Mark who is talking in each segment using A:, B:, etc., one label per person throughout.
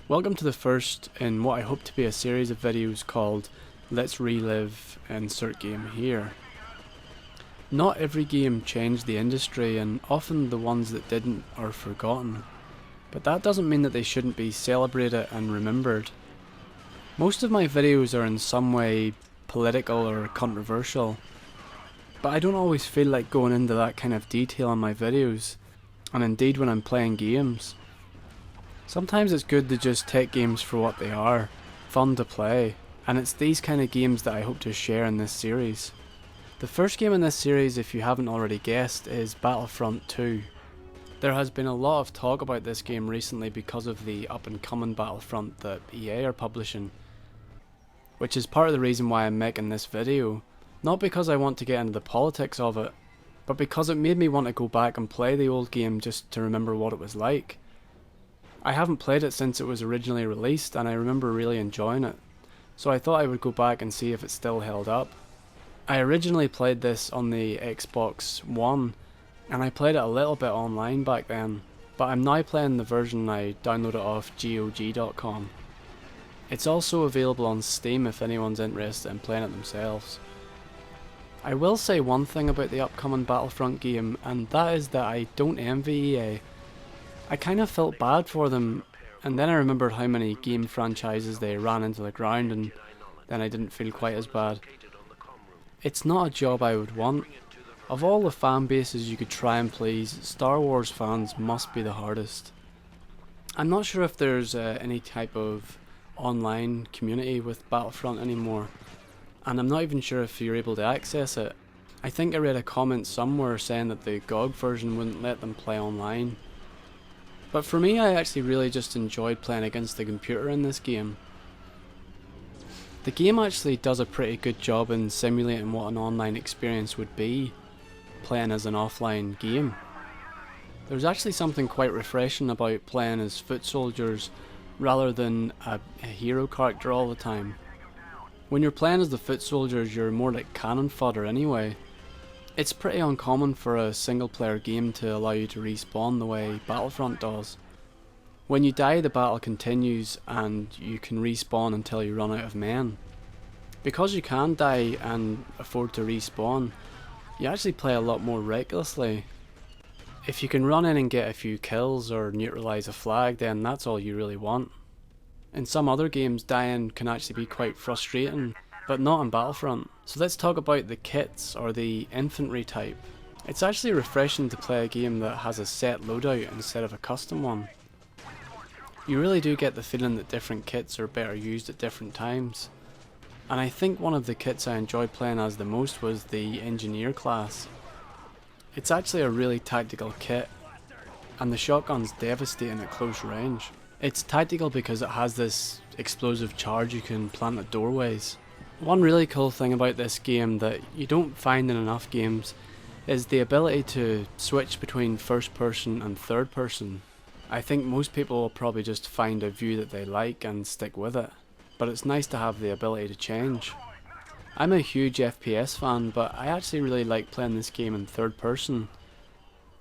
A: Welcome to the first in what I hope to be a series of videos called Let's Relive Insert Game Here. Not every game changed the industry, and often the ones that didn't are forgotten. But that doesn't mean that they shouldn't be celebrated and remembered. Most of my videos are in some way political or controversial, but I don't always feel like going into that kind of detail in my videos, and indeed when I'm playing games. Sometimes it's good to just take games for what they are, fun to play, and it's these kind of games that I hope to share in this series. The first game in this series, if you haven't already guessed, is Battlefront 2. There has been a lot of talk about this game recently because of the up and coming Battlefront that EA are publishing, which is part of the reason why I'm making this video. Not because I want to get into the politics of it, but because it made me want to go back and play the old game just to remember what it was like. I haven't played it since it was originally released, and I remember really enjoying it, so I thought I would go back and see if it still held up. I originally played this on the Xbox One, and I played it a little bit online back then, but I'm now playing the version I downloaded off GOG.com. It's also available on Steam if anyone's interested in playing it themselves. I will say one thing about the upcoming Battlefront game, and that is that I don't envy EA. I kind of felt bad for them, and then I remembered how many game franchises they ran into the ground, and then I didn't feel quite as bad. It's not a job I would want. Of all the fan bases you could try and please, Star Wars fans must be the hardest. I'm not sure if there's any type of online community with Battlefront anymore, and I'm not even sure if you're able to access it. I think I read a comment somewhere saying that the GOG version wouldn't let them play online. But for me, I actually really just enjoyed playing against the computer in this game. The game actually does a pretty good job in simulating what an online experience would be, playing as an offline game. There's actually something quite refreshing about playing as foot soldiers rather than a hero character all the time. When you're playing as the foot soldiers, you're more like cannon fodder anyway. It's pretty uncommon for a single player game to allow you to respawn the way Battlefront does. When you die, the battle continues and you can respawn until you run out of men. Because you can die and afford to respawn, you actually play a lot more recklessly. If you can run in and get a few kills or neutralise a flag, then that's all you really want. In some other games, dying can actually be quite frustrating, but not in Battlefront. So let's talk about the kits, or the infantry type. It's actually refreshing to play a game that has a set loadout instead of a custom one. You really do get the feeling that different kits are better used at different times. And I think one of the kits I enjoyed playing as the most was the engineer class. It's actually a really tactical kit, and the shotgun's devastating at close range. It's tactical because it has this explosive charge you can plant at doorways. One really cool thing about this game that you don't find in enough games is the ability to switch between first person and third person. I think most people will probably just find a view that they like and stick with it, but it's nice to have the ability to change. I'm a huge FPS fan, but I actually really like playing this game in third person,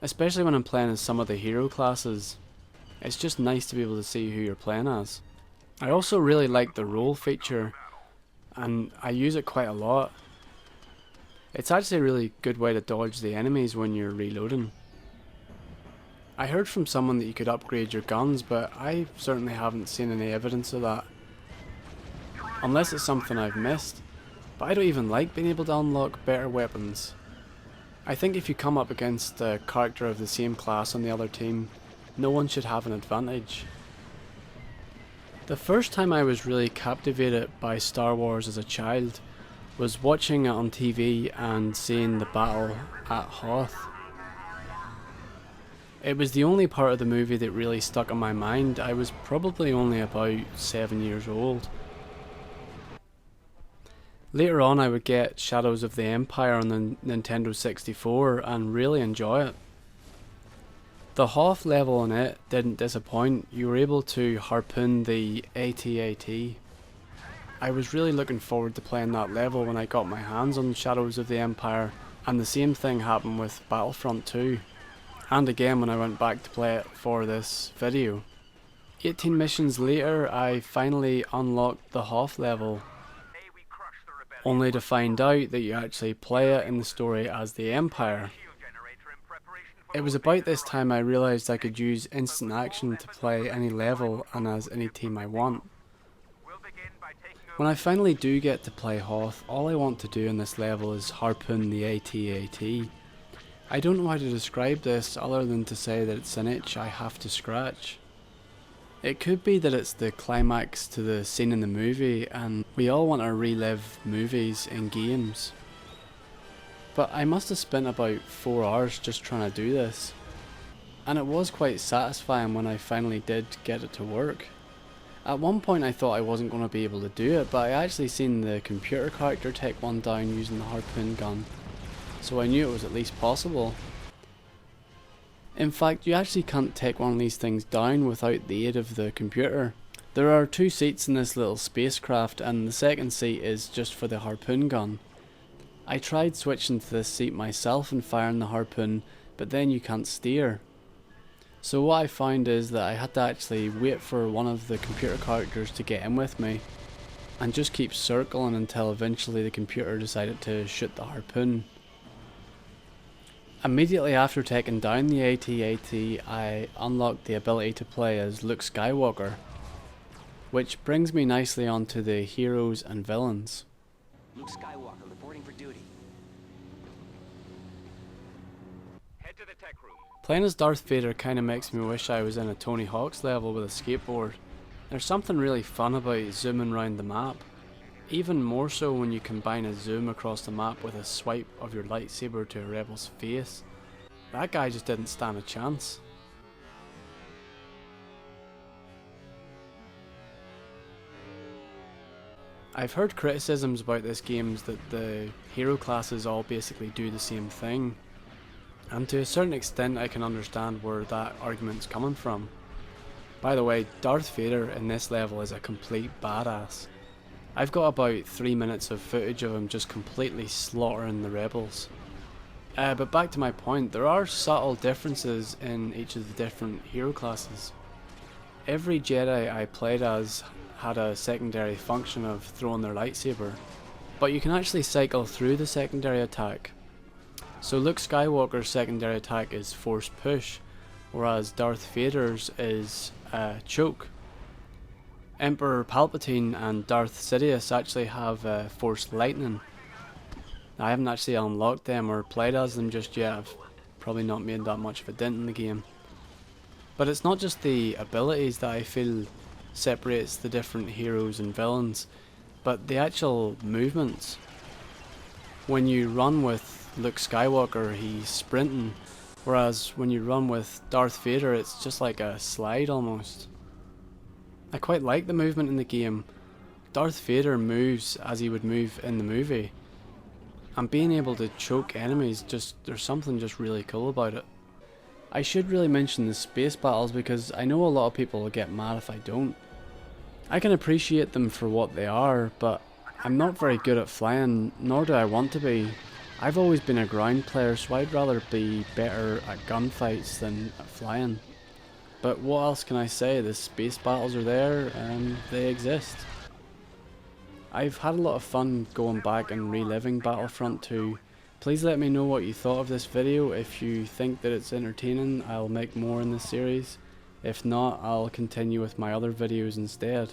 A: especially when I'm playing as some of the hero classes. It's just nice to be able to see who you're playing as. I also really like the roll feature, and I use it quite a lot. It's actually a really good way to dodge the enemies when you're reloading. I heard from someone that you could upgrade your guns, but I certainly haven't seen any evidence of that. Unless it's something I've missed. But I don't even like being able to unlock better weapons. I think if you come up against a character of the same class on the other team, no one should have an advantage. The first time I was really captivated by Star Wars as a child was watching it on TV and seeing the battle at Hoth. It was the only part of the movie that really stuck in my mind. I was probably only about 7 years old. Later on I would get Shadows of the Empire on the Nintendo 64 and really enjoy it. The Hoth level in it didn't disappoint. You were able to harpoon the AT-AT. I was really looking forward to playing that level when I got my hands on Shadows of the Empire, and the same thing happened with Battlefront 2, and again when I went back to play it for this video. 18 missions later, I finally unlocked the Hoth level, only to find out that you actually play it in the story as the Empire. It was about this time I realised I could use instant action to play any level and as any team I want. When I finally do get to play Hoth, all I want to do in this level is harpoon the AT-AT. I don't know how to describe this other than to say that it's an itch I have to scratch. It could be that it's the climax to the scene in the movie and we all want to relive movies in games. But I must have spent about 4 hours just trying to do this. And it was quite satisfying when I finally did get it to work. At one point I thought I wasn't going to be able to do it, but I actually seen the computer character take one down using the harpoon gun. So I knew it was at least possible. In fact, you actually can't take one of these things down without the aid of the computer. There are 2 seats in this little spacecraft and the second seat is just for the harpoon gun. I tried switching to this seat myself and firing the harpoon, but then you can't steer. So what I found is that I had to actually wait for one of the computer characters to get in with me and just keep circling until eventually the computer decided to shoot the harpoon. Immediately after taking down the AT-AT, I unlocked the ability to play as Luke Skywalker, which brings me nicely onto the heroes and villains.
B: Luke Skywalker reporting for duty. Head to the tech room.
A: Playing as Darth Vader kinda makes me wish I was in a Tony Hawk's level with a skateboard. There's something really fun about zooming around the map. Even more so when you combine a zoom across the map with a swipe of your lightsaber to a rebel's face. That guy just didn't stand a chance. I've heard criticisms about this game that the hero classes all basically do the same thing. And to a certain extent I can understand where that argument's coming from. By the way, Darth Vader in this level is a complete badass. I've got about 3 minutes of footage of him just completely slaughtering the rebels. But back to my point, there are subtle differences in each of the different hero classes. Every Jedi I played as had a secondary function of throwing their lightsaber, but you can actually cycle through the secondary attack. So Luke Skywalker's secondary attack is Force Push, whereas Darth Vader's is Choke. Emperor Palpatine and Darth Sidious actually have Force Lightning. I haven't actually unlocked them or played as them just yet. I've probably not made that much of a dent in the game. But it's not just the abilities that I feel separates the different heroes and villains, but the actual movements. When you run with Luke Skywalker, he's sprinting, whereas when you run with Darth Vader, it's just like a slide almost. I quite like the movement in the game. Darth Vader moves as he would move in the movie, and being able to choke enemies, there's something just really cool about it. I should really mention the space battles because I know a lot of people will get mad if I don't. I can appreciate them for what they are, but I'm not very good at flying, nor do I want to be. I've always been a ground player, so I'd rather be better at gunfights than at flying. But what else can I say? The space battles are there and they exist. I've had a lot of fun going back and reliving Battlefront 2. Please let me know what you thought of this video. If you think that it's entertaining, I'll make more in this series. If not, I'll continue with my other videos instead.